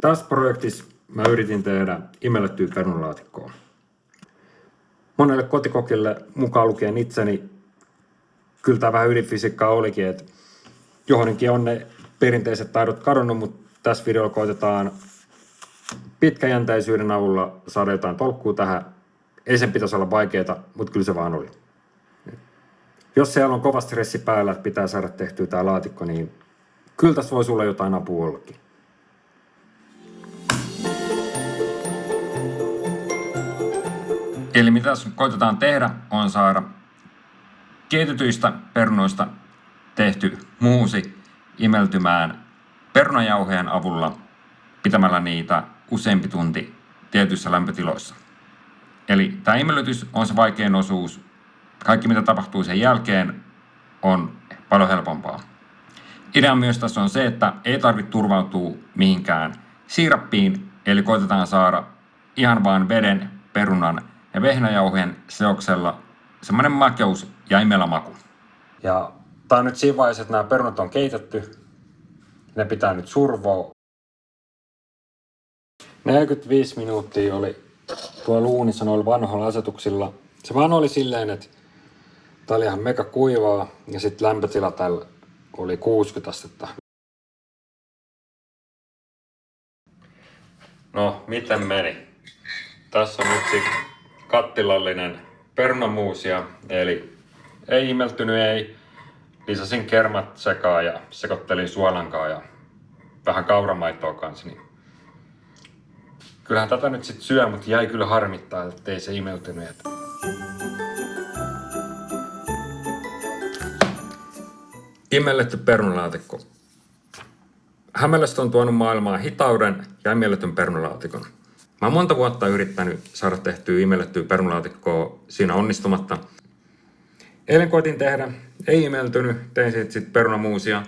Tässä projektissa mä yritin tehdä imellettyä perunalaatikkoa. Monelle kotikokille mukaan lukien itseni, kyllä tämä vähän ydinfysiikkaa olikin, että johonkin on ne perinteiset taidot kadonnut, mutta tässä videolla koitetaan pitkäjänteisyyden avulla saada jotain tolkkua tähän. Ei sen pitäisi olla vaikeaa, mutta kyllä se vaan oli. Jos siellä on kova stressi päällä, että pitää saada tehtyä tämä laatikko, niin kyllä tässä voi sulla jotain apua ollakin. Eli mitä tässä koitetaan tehdä, on saada keitetyistä perunoista tehty muusi imeltymään perunajauheen avulla pitämällä niitä useampi tunti tietyissä lämpötiloissa. Eli tämä imellytys on se vaikein osuus. Kaikki mitä tapahtuu sen jälkeen on paljon helpompaa. Idea myös tässä on se, että ei tarvitse turvautua mihinkään siirappiin, eli koitetaan saada ihan vaan veden, perunan ja vehnäjauheen seoksella semmoinen makeus ja imela maku. Ja tää on nyt siinä vaiheessa, että nämä perunat on keitetty. Ne pitää nyt survoa. 45 minuuttia oli tuolla uunissa noilla vanhoilla asetuksilla. Se vaan oli silleen, että tää oli ihan mega kuivaa ja sitten lämpötila tällä oli 60 astetta. No, miten meni? Tässä on nyt sitten kattilallinen perunamuusia, eli ei imeltynyt, ei. Lisäsin kermat sekaan ja sekoittelin suolankaa ja vähän kauramaitoa kanssa. Niin kyllähän tätä nyt sit syö, mutta jäi kyllä harmittaa, ettei se imeltynyt. Imelletty perunalaatikko. Hämälästä on tuonut maailmaan hitauden ja imelletyn perunalaatikon. Mä oon monta vuotta yrittänyt saada tehtyä imellettyä perunalaatikkoa siinä onnistumatta. Eilen koitin tehdä, ei imeltynyt, tein siitä sitten perunamuusia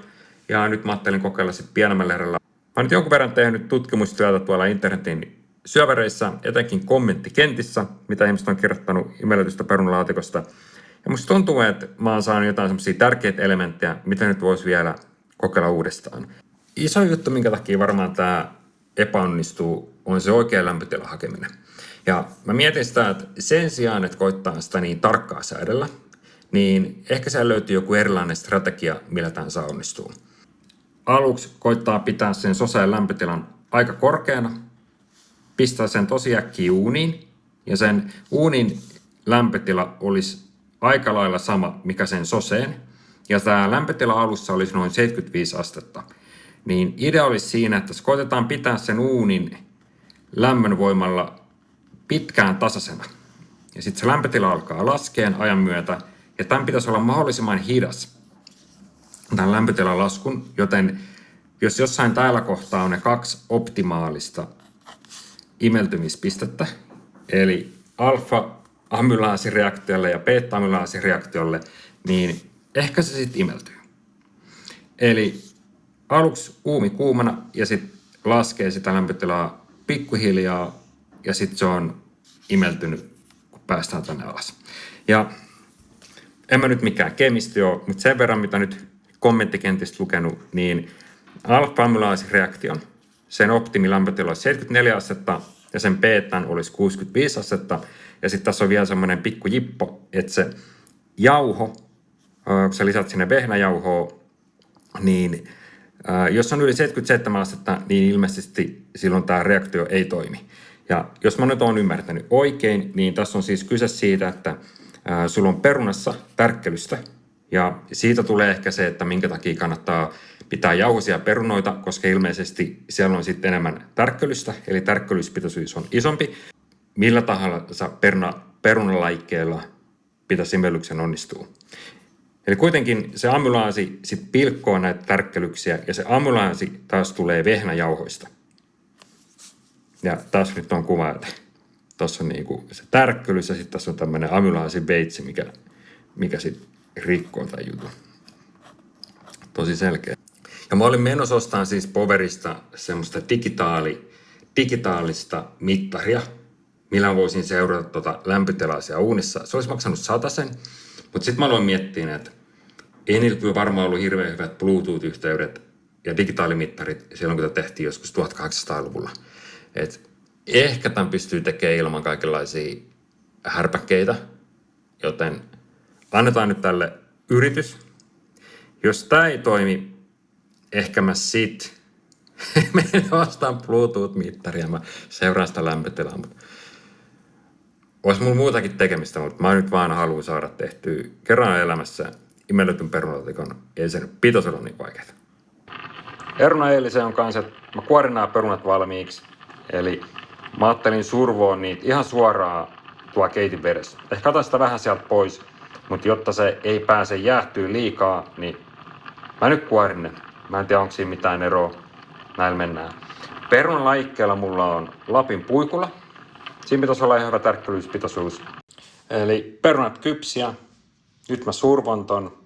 ja nyt mä ajattelin kokeilla sitten pienemmällä erällä. Mä oon nyt jonkun verran tehnyt tutkimustyötä tuolla internetin syövereissä, etenkin kommenttikentissä, mitä ihmiset on kirjoittanut imelletystä perunalaatikosta. Ja musta tuntuu, että mä oon saanut jotain semmosia tärkeitä elementtejä, mitä nyt voisi vielä kokeilla uudestaan. Iso juttu, minkä takia varmaan tää epäonnistuu, on se oikea lämpötilan hakeminen. Ja mä mietin sitä, että sen sijaan, että koittaa sitä niin tarkkaa säädellä, niin ehkä siellä löytyy joku erilainen strategia, millä tämän saa onnistua. Aluksi koittaa pitää sen soseen lämpötilan aika korkeana, pistää sen tosi äkkiä uuniin, ja sen uunin lämpötila olisi aika lailla sama, mikä sen soseen, ja tämä lämpötila alussa olisi noin 75 astetta. Niin idea olisi siinä, että koitetaan pitää sen uunin lämmön voimalla pitkään tasaisena. Ja sitten se lämpötila alkaa laskeen ajan myötä, ja tämän pitäisi olla mahdollisimman hidas, tämän lämpötilan laskun, joten jos jossain täällä kohtaa on ne 2 optimaalista imeltymispistettä, eli alfa-amylaasireaktiolle ja beta-amylaasireaktiolle, niin ehkä se sitten imeltyy. Eli aluksi uumi kuumana ja sitten laskee sitä lämpötilaa pikkuhiljaa ja sitten se on imeltynyt, kun päästään tänne alas. Ja en mä nyt mikään kemisti ole, mutta sen verran mitä nyt kommenttikentistä lukenut, niin alfa-amylaasireaktion, sen optimilämpötila olisi 74 astetta ja sen betan olisi 65 astetta. Ja sitten tässä on vielä semmoinen pikku jippo, että se jauho, kun sä lisät sinne vehnäjauhoa, niin jos on yli 77 astetta, niin ilmeisesti silloin tämä reaktio ei toimi. Ja jos mä nyt oon ymmärtänyt oikein, niin tässä on siis kyse siitä, että sulla on perunassa tärkkelystä, ja siitä tulee ehkä se, että minkä takia kannattaa pitää jauhoisia perunoita, koska ilmeisesti siellä on sitten enemmän tärkkelystä, eli tärkkelyspitoisuus on isompi. Millä tahansa perunalajikkeella pitäisi imellyksen onnistua. Eli kuitenkin se amylaasi sitten pilkkoo näitä tärkkelyksiä, ja se amylaasi taas tulee vehnäjauhoista. Ja tässä nyt on kuva, että tuossa on niinku se tärkkelys, ja sitten tässä on tämmöinen amylaasiveitsi, mikä sitten rikkoo tämän jutun. Tosi selkeä. Ja mä olin menossa ostamaan siis Powerista semmoista digitaalista mittaria, millä voisin seurata tuota lämpötilaa siellä uunissa. Se olisi maksanut 100 €, mutta sitten mä aloin miettiä, että ei niillä kyllä varmaan ollut hirveän hyvät Bluetooth-yhteydet ja digitaalimittarit silloin, kun tämä tehtiin joskus 1800-luvulla. Et ehkä tämän pystyy tekemään ilman kaikenlaisia härpäkkeitä, joten annetaan nyt tälle yritys. Jos tämä ei toimi, ehkä mä menen ostaan Bluetooth-mittaria, mä seuraan sitä lämpötilaa. Olisi mulla muutakin tekemistä, mutta mä nyt vaan haluan saada tehtyä kerran elämässä imelletyn perunalaatikon, ei sen pitäisi olla niin vaikeaa. Erona eiliseen on kanssa, että mä kuorin nämä perunat valmiiksi, eli mä ajattelin survoa niitä ihan suoraan tuo keitin vedessä. Ehkä otan sitä vähän sieltä pois, mutta jotta se ei pääse jäähtyä liikaa, niin mä nyt kuorin ne. Mä en tiedä, onko siinä mitään eroa. Näillä mennään. Perunalajikkeella mulla on Lapin puikula. Siinä pitäisi olla ihan hyvä tärkkelyspitoisuus. Eli perunat kypsiä. Nyt mä survon ton.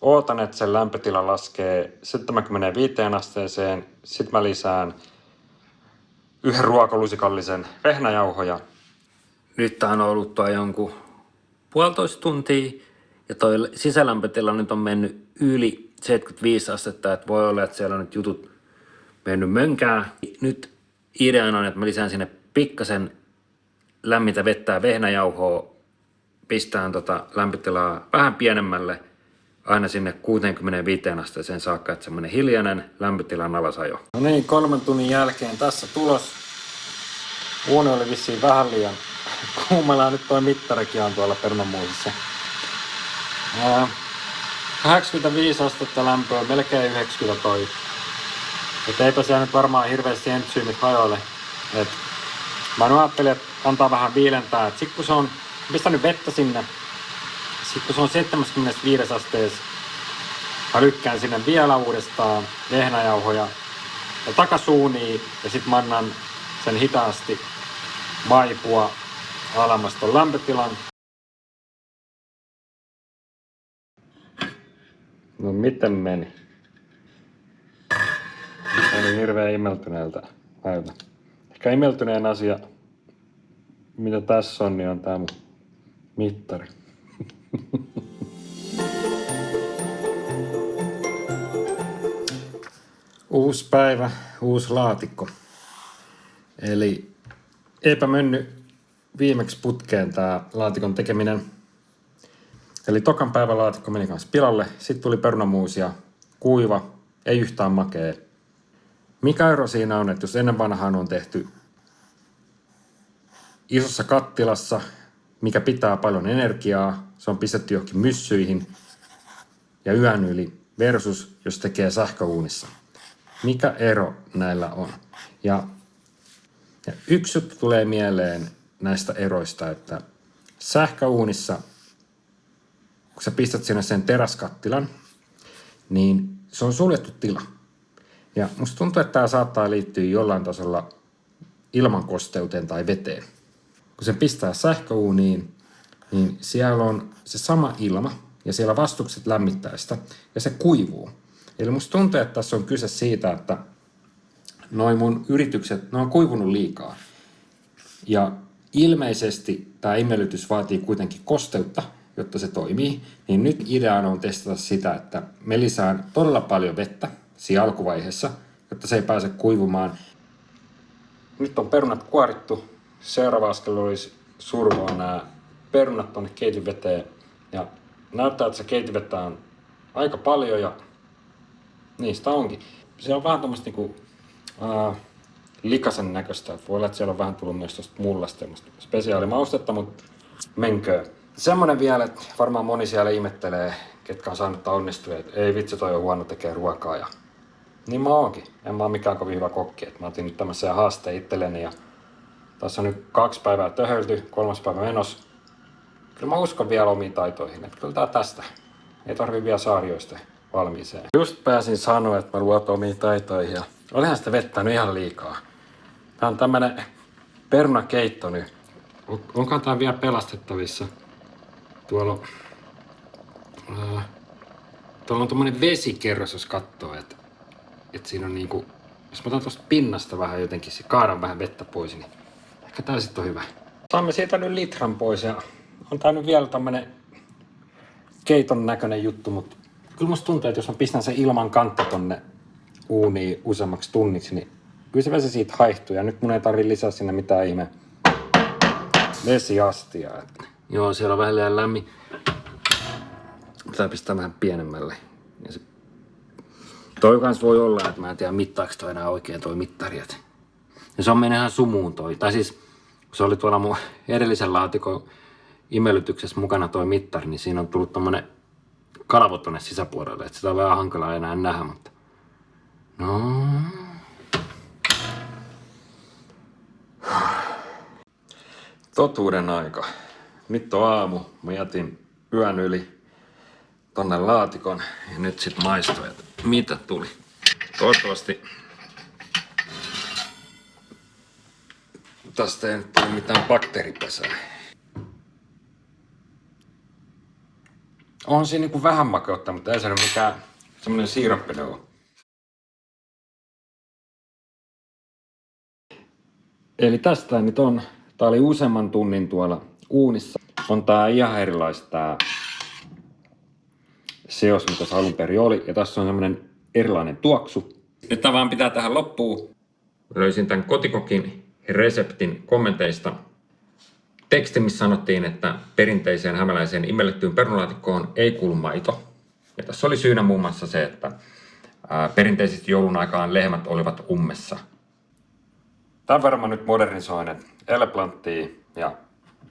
Ootan, että sen lämpötila laskee 75 asteeseen. Sitten mä lisään yhden ruokalusikallisen vehnäjauhoja. Nyt tää on ollut jonkun 1,5 tuntia ja toi sisälämpötila nyt on mennyt yli 75 astetta, että voi olla, että siellä on nyt jutut mennyt mönkään. Nyt ideana on, että mä lisään sinne pikkasen lämmintä vettä ja vehnäjauhoa, pistään lämpötilaa vähän pienemmälle, aina sinne 65 asteeseen saakka, että semmoinen hiljainen lämpötilan alasajo. No niin, 3 tunnin jälkeen tässä tulos. Uuni oli vissiin vähän liian kuumalla, nyt toi mittarikin on tuolla perunanmuusissa. 85 astetta lämpöä, melkein 90 toi. Et eipä siellä nyt varmaan hirveästi entsyymit hajoile. Et mä nyt ajattelin, että antaa vähän viilentää. Et sit kun se on, pistänyt vettä sinne, sit kun se on 75 asteessa, mä lykkään sinne vielä uudestaan vehnäjauhoja ja takasuuniin ja sit mä annan sen hitaasti vaipua alemmas ton lämpötilan. No miten meni? Meni hirveän imeltyneeltä päivä. Ehkä imeltyneen asia, mitä tässä on, niin on tää mun mittari. Uusi päivä, uusi laatikko. Eli eipä mennyt viimeksi putkeen tää laatikon tekeminen. Eli tokan päivän laatikko meni kanssa pilalle. Sitten tuli perunamuusia, kuiva, ei yhtään makea. Mikä ero siinä on, että jos ennen vanhaan on tehty isossa kattilassa, mikä pitää paljon energiaa, se on pistetty johonkin myssyihin ja yön yli versus jos tekee sähköuunissa. Mikä ero näillä on? Ja yksi juttu tulee mieleen näistä eroista, että sähköuunissa, kun sä pistät sinne sen teräskattilan, niin se on suljettu tila. Ja musta tuntuu, että tämä saattaa liittyä jollain tasolla ilmankosteuteen tai veteen. Kun se pistää sähköuuniin, niin siellä on se sama ilma ja siellä vastukset lämmittää sitä ja se kuivuu. Eli musta tuntuu, että tässä on kyse siitä, että noi mun yritykset, ne on kuivunut liikaa. Ja ilmeisesti tämä imellytys vaatii kuitenkin kosteutta, jotta se toimii. Niin nyt ideana on testata sitä, että me lisään todella paljon vettä siinä alkuvaiheessa, jotta se ei pääse kuivumaan. Nyt on perunat kuorittu. Seuraava askel olisi survoa nämä perunat tuonne keitinveteen. Ja näyttää, että se keitinvettä on aika paljon ja niistä onkin. Se on vähän tuommoista niinku, likasen näköistä. Voi olla, että siellä on vähän tullut myös tuosta mullasta spesiaalimaustetta, mutta menkö. Semmoinen vielä, että varmaan moni siellä ihmettelee, ketkä on saanut onnistua, että ei vitsi, toi on huono tekee ruokaa. Ja niin mä oonkin. En mä oo mikään kovin hyvä kokki. Mä otin nyt tämmöisen haasteen itselleni ja tässä on nyt 2 päivää töhölty, 3. päivä menossa. Kyllä mä uskon vielä omiin taitoihin, että kyllä tää tästä. Ei tarvi vielä saarioista valmiiseen. Just pääsin sanoa, että mä luotan omiin taitoihin ja olihan sitä vettä nyt ihan liikaa. Tää on tämmönen perunakeitto nyt. Onkaan tää vielä pelastettavissa? Tuolla on tommonen vesikerros, jos katsoo, että siinä on niinku, jos mä otan tosta pinnasta vähän jotenkin, kaadan vähän vettä pois, niin ehkä tää sit on hyvä. Saamme siitä nyt litran pois ja on tää nyt vielä tämmönen keiton näköinen juttu, mutta kyllä musta tuntuu, että jos mä pistän sen ilman kantta tonne uunia useammaksi tunniksi, niin kyllä se vesi siitä haihtuu. Ja nyt mun ei tarvitse lisää sinne mitään ihme vesiastia. Joo, siellä on vähän liian lämmin. Pitää pistää vähän pienemmälle. Ja se... Toi kans voi olla, että mä en tiedä mittaako toi enää oikein toi mittari. Ja se on mennyt ihan sumuun toi. Tai siis, kun se oli tuolla mun edellisen laatikon imelytyksessä mukana toi mittari, niin siinä on tullut tommonen kalvo tonne sisäpuolelle. Että sitä on vähän hankalaa enää nähdä, mutta... No... Totuuden aika. Nyt on aamu. Mä jätin yön yli tonne laatikon ja nyt sit maistuu, että mitä tuli. Toivottavasti tästä ei nyt tule mitään bakteeripesää. On siinä niinku vähän makeutta, mutta ei se nyt mikään semmonen siirappinen ole. Eli tästä nyt on, tää oli useamman tunnin tuolla uunissa. On tää ihan erilaista tää seos, mitä se alun perin oli. Ja tässä on semmonen erilainen tuoksu. Nyt tää vaan pitää tähän loppuun. Löysin tän kotikokin reseptin kommenteista teksti, missä sanottiin, että perinteiseen hämäläiseen imellettyyn perunalaatikkoon ei kuulu maito. Ja tässä oli syynä muun muassa se, että perinteisesti joulun aikaan lehmät olivat ummessa. Tämän verran mä nyt modernisoin, että eleplanttia ja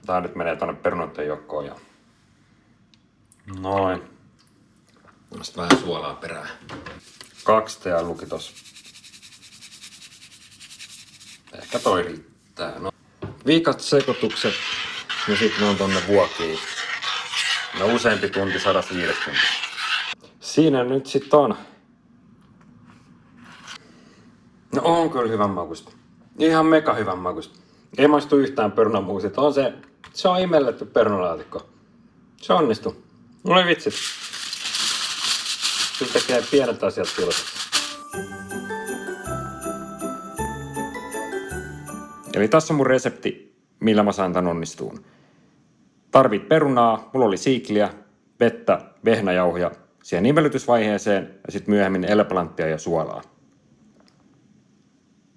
tää nyt menee tonne perunoiden joukkoon ja noin. Sitten vähän suolaa perään. 2 tean luki tossa. Ehkä toi riittää. No. Viikat sekoitukset ja sitten ne on tonne vuokiin. No useampi tunti, 150. Siinä nyt sit on. No on kyllä hyvän makuista. Ihan mega hyvän makuista. Ei maistu yhtään perunamuusit. Se on imelletty perunalaatikko. Se onnistuu. Oli vitsit. Kyllä tekee pienet asiat tulossa. Eli tässä on mun resepti, millä mä saan tän onnistuun. Tarvit perunaa, mulla oli siikliä, vettä, vehnäjauhoja siihen imellytysvaiheeseen ja sitten myöhemmin eleplanttia ja suolaa.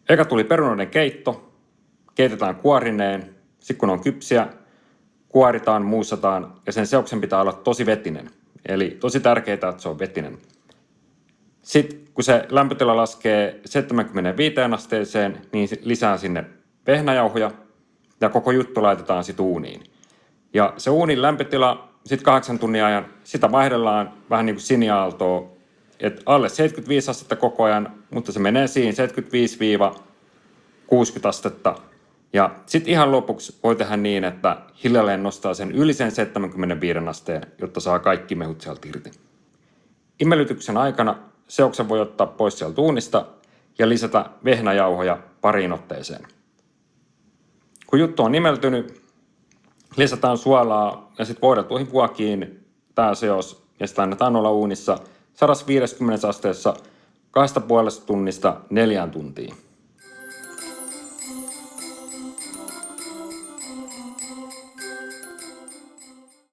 Eka tuli perunoiden keitto, keitetään kuorineen, sitten kun on kypsiä, kuoritaan, muussataan ja sen seoksen pitää olla tosi vetinen. Eli tosi tärkeää, että se on vetinen. Sitten kun se lämpötila laskee 75 asteeseen, niin lisää sinne vehnäjauhoja ja koko juttu laitetaan sitten uuniin. Ja se uunin lämpötila sitten 8 tunnin ajan, sitä vaihdellaan vähän niin kuin siniaaltoa, että alle 75 astetta koko ajan, mutta se menee siinä 75-60 astetta. Ja sitten ihan lopuksi voi tehdä niin, että hiljalleen nostaa sen yli sen 75 asteen, jotta saa kaikki mehut sieltä irti. Imellytyksen aikana seoksen voi ottaa pois sieltä uunista ja lisätä vehnäjauhoja pariin otteeseen. Kun juttu on imeltynyt, lisätään suolaa ja sitten voideltuihin vuokiin tämä seos ja sitä annetaan olla uunissa 150 asteessa 2,5 tunnista 4 tuntiin.